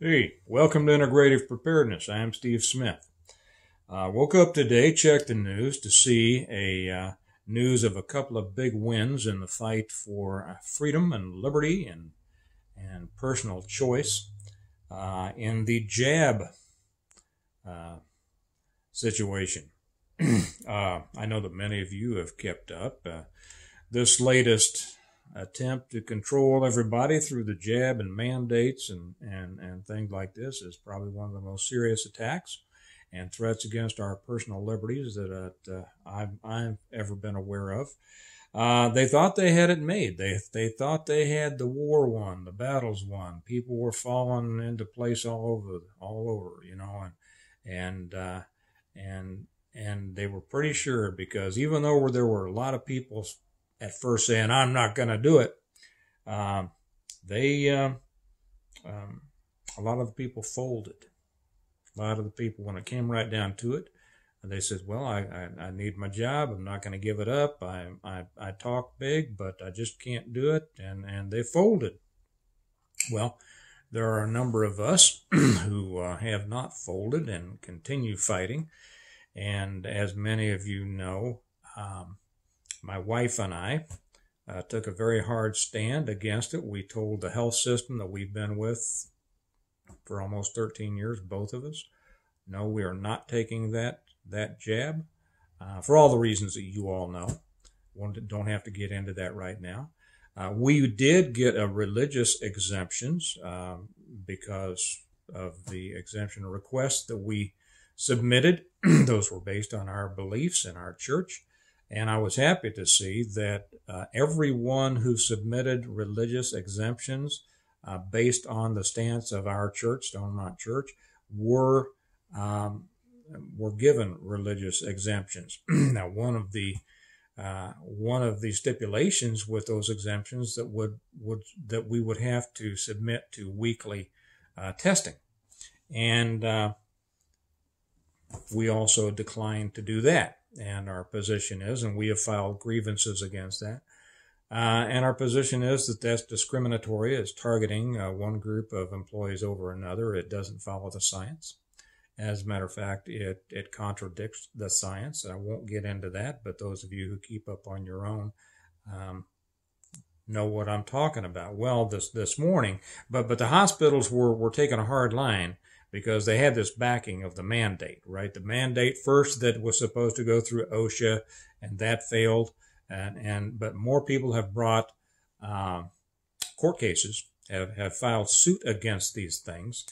Hey, welcome to Integrative Preparedness. I'm Steve Smith. Woke up today, checked the news to see news of a couple of big wins in the fight for freedom and liberty and personal choice in the jab uh, situation. I know that many of you have kept up. This latest attempt to control everybody through the jab and mandates and things like this is probably one of the most serious attacks and threats against our personal liberties that I've ever been aware of. They thought they had it made. They thought they had the war won, the battles won. People were falling into place all over, and and they were pretty sure because even though there were a lot of people at first saying, I'm not going to do it, uh, they, a lot of the people folded. A lot of the people, when it came right down to it, they said, well, I need my job. I'm not going to give it up. I talk big, but I just can't do it. And they folded. Well, there are a number of us who have not folded and continue fighting. And as many of you know, my wife and I took a very hard stand against it. We told the health system that we've been with for almost 13 years, both of us, no, we are not taking that jab for all the reasons that you all know. Don't have to get into that right now. We did get a religious exemptions because of the exemption requests that we submitted. Those were based on our beliefs in our church. And I was happy to see that everyone who submitted religious exemptions based on the stance of our church, Stonemont Church, were given religious exemptions. Now, one of the stipulations with those exemptions that we would have to submit to weekly testing, and we also declined to do that. And our position is, and we have filed grievances against that. And our position is that that's discriminatory. It's targeting one group of employees over another. It doesn't follow the science. As a matter of fact, it contradicts the science. I won't get into that, but those of you who keep up on your own know what I'm talking about. Well, this morning, but the hospitals were taking a hard line because they had this backing of the mandate, right? The mandate first that was supposed to go through OSHA, and that failed. But more people have brought court cases, have filed suit against these things.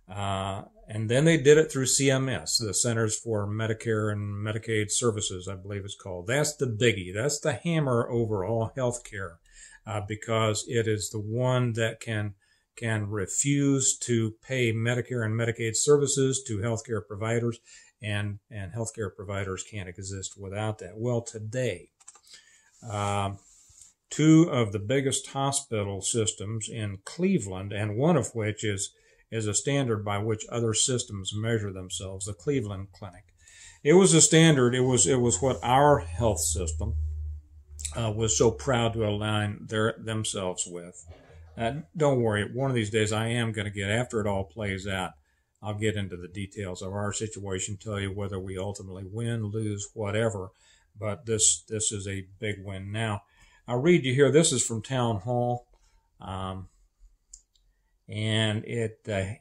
And then they did it through CMS, the Centers for Medicare and Medicaid Services, I believe it's called. That's the biggie. That's the hammer over all health care, because it is the one that can refuse to pay Medicare and Medicaid services to healthcare providers, and healthcare providers can't exist without that. Well, today, two of the biggest hospital systems in Cleveland, and one of which is a standard by which other systems measure themselves, the Cleveland Clinic. It was a standard. It was what our health system was so proud to align themselves with. Don't worry, one of these days I am going to get, after it all plays out, I'll get into the details of our situation, tell you whether we ultimately win, lose, whatever. But this is a big win. Now, I'll read you here. This is from Town Hall, and the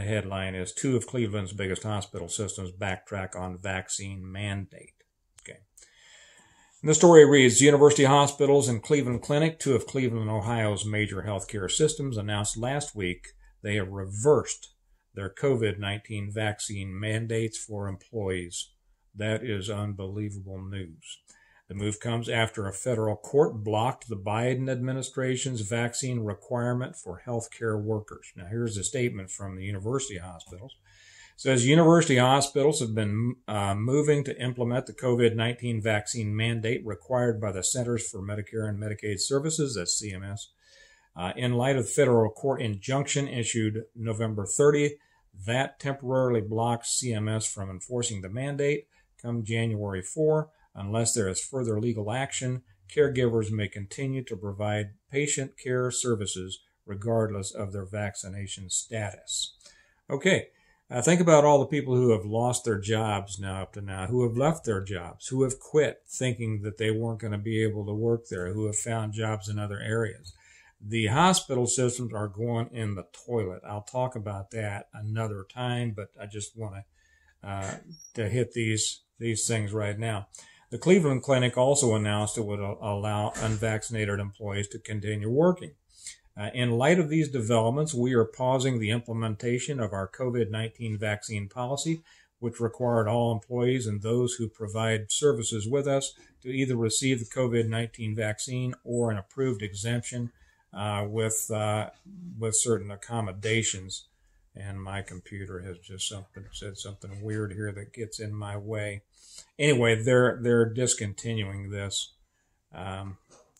headline is two of Cleveland's biggest hospital systems backtrack on vaccine mandate. Okay. And the story reads, University Hospitals and Cleveland Clinic, two of Cleveland, Ohio's major healthcare systems, announced last week they have reversed their COVID-19 vaccine mandates for employees. That is unbelievable news. The move comes after a federal court blocked the Biden administration's vaccine requirement for healthcare workers. Now, here's a statement from the university hospitals. It says university hospitals have been moving to implement the COVID-19 vaccine mandate required by the Centers for Medicare and Medicaid Services, that's CMS, in light of the federal court injunction issued November 30th that temporarily blocks CMS from enforcing the mandate. Come January 4, unless there is further legal action, caregivers may continue to provide patient care services regardless of their vaccination status. Okay, think about all the people who have lost their jobs now up to now, who have left their jobs, who have quit thinking that they weren't going to be able to work there, who have found jobs in other areas. The hospital systems are going in the toilet. I'll talk about that another time, but I just want to hit these things right now. The Cleveland Clinic also announced it would allow unvaccinated employees to continue working. In light of these developments, we are pausing the implementation of our COVID-19 vaccine policy, which required all employees and those who provide services with us to either receive the COVID-19 vaccine or an approved exemption with certain accommodations. And my computer has just said something weird here that gets in my way. Anyway, they're discontinuing this, and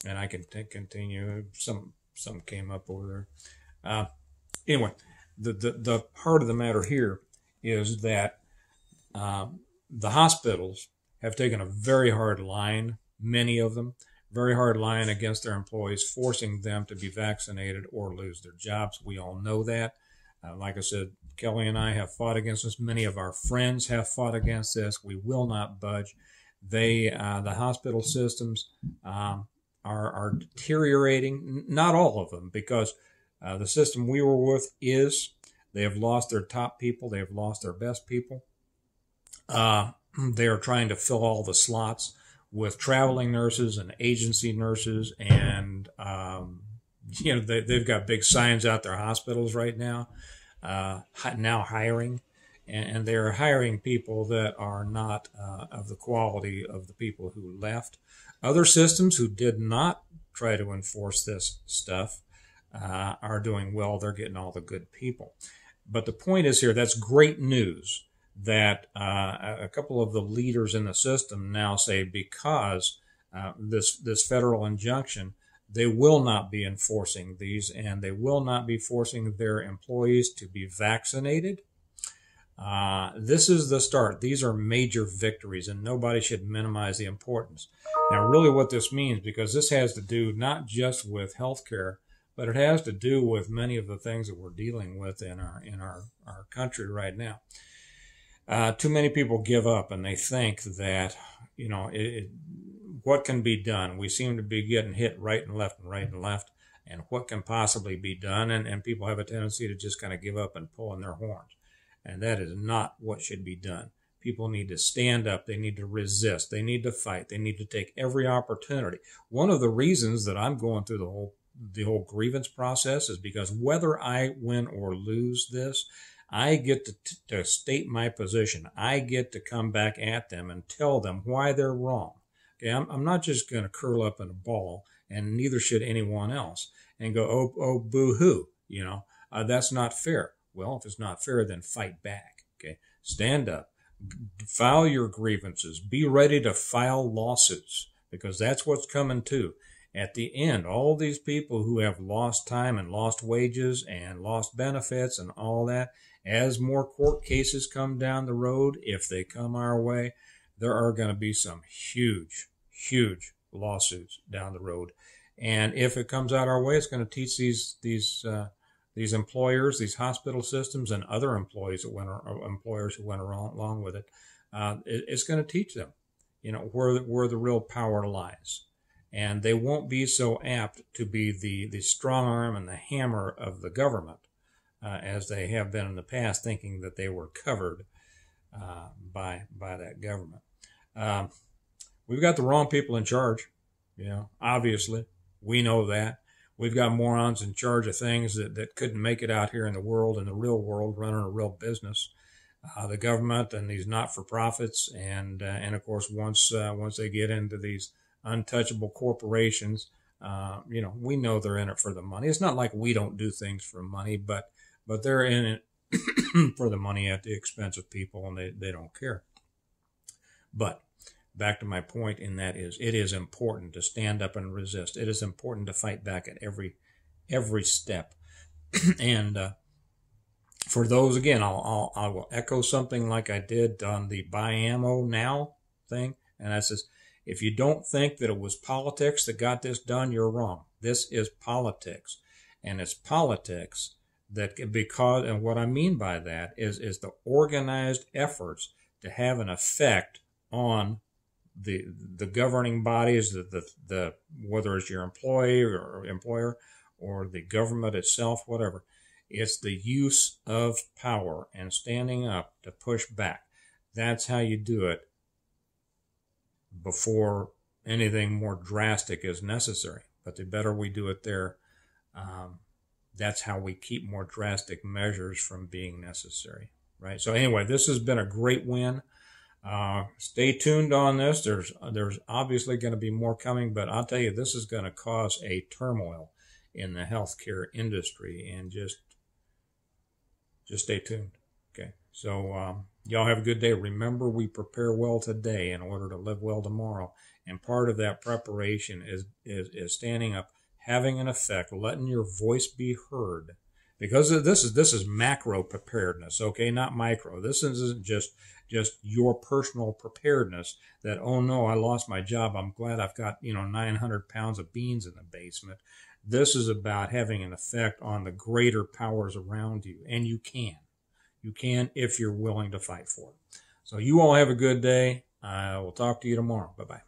I can continue. Some came up over there. Anyway, the part of the matter here is that the hospitals have taken a very hard line, many of them, very hard line against their employees, forcing them to be vaccinated or lose their jobs. We all know that. Like I said, Kelly and I have fought against this. Many of our friends have fought against this. We will not budge. The hospital systems are deteriorating. Not all of them, because the system we were with they have lost their top people. They have lost their best people. They are trying to fill all the slots with traveling nurses and agency nurses, and they've got big signs out their hospitals right now, now hiring, and they're hiring people that are not of the quality of the people who left. Other systems who did not try to enforce this stuff are doing well. They're getting all the good people. But the point is here, that's great news that a couple of the leaders in the system now say because this federal injunction, they will not be enforcing these, and they will not be forcing their employees to be vaccinated. This is the start. These are major victories, and nobody should minimize the importance. Now, really what this means, because this has to do not just with healthcare, but it has to do with many of the things that we're dealing with in our country right now. Too many people give up, and they think that, what can be done? We seem to be getting hit right and left, and what can possibly be done? And people have a tendency to just kind of give up and pull in their horns. And that is not what should be done. People need to stand up. They need to resist. They need to fight. They need to take every opportunity. One of the reasons that I'm going through the whole grievance process is because whether I win or lose this, I get to state my position. I get to come back at them and tell them why they're wrong. Okay, I'm not just going to curl up in a ball, and neither should anyone else, and go, oh, boo-hoo, that's not fair. Well, if it's not fair, then fight back. Okay, stand up, file your grievances, be ready to file lawsuits, because that's what's coming too. At the end, all these people who have lost time and lost wages and lost benefits and all that, as more court cases come down the road, if they come our way, there are going to be some huge, huge lawsuits down the road. And if it comes out our way, it's going to teach these employers, these hospital systems, and other employers who went along with it. It's going to teach them, where the real power lies. And they won't be so apt to be the strong arm and the hammer of the government as they have been in the past, thinking that they were covered by that government. We've got the wrong people in charge. Obviously, we know that. We've got morons in charge of things that couldn't make it out here in the real world, running a real business. The government and these not-for-profits, and of course, once they get into these untouchable corporations, we know they're in it for the money. It's not like we don't do things for money, but they're in it for the money at the expense of people, and they don't care. But back to my point, in that is, it is important to stand up and resist. It is important to fight back at every step. And for those, again, I will echo something like I did on the buy ammo now thing, and that says, if you don't think that it was politics that got this done, you're wrong. This is politics. and it's politics that because, and what I mean by that is the organized efforts to have an effect on the governing bodies, the whether it's your employer or the government itself, whatever. It's the use of power and standing up to push back. That's how you do it before anything more drastic is necessary. But the better we do it there, that's how we keep more drastic measures from being necessary, right? So anyway, this has been a great win. Stay tuned on this. There's obviously going to be more coming, but I'll tell you, this is going to cause a turmoil in the healthcare industry, and just stay tuned. Okay. So, y'all have a good day. Remember, we prepare well today in order to live well tomorrow. And part of that preparation is standing up, having an effect, letting your voice be heard. Because this is macro preparedness, okay, not micro. This isn't just your personal preparedness that, oh no, I lost my job. I'm glad I've got 900 pounds of beans in the basement. This is about having an effect on the greater powers around you, and you can if you're willing to fight for it. So you all have a good day. I will talk to you tomorrow. Bye bye.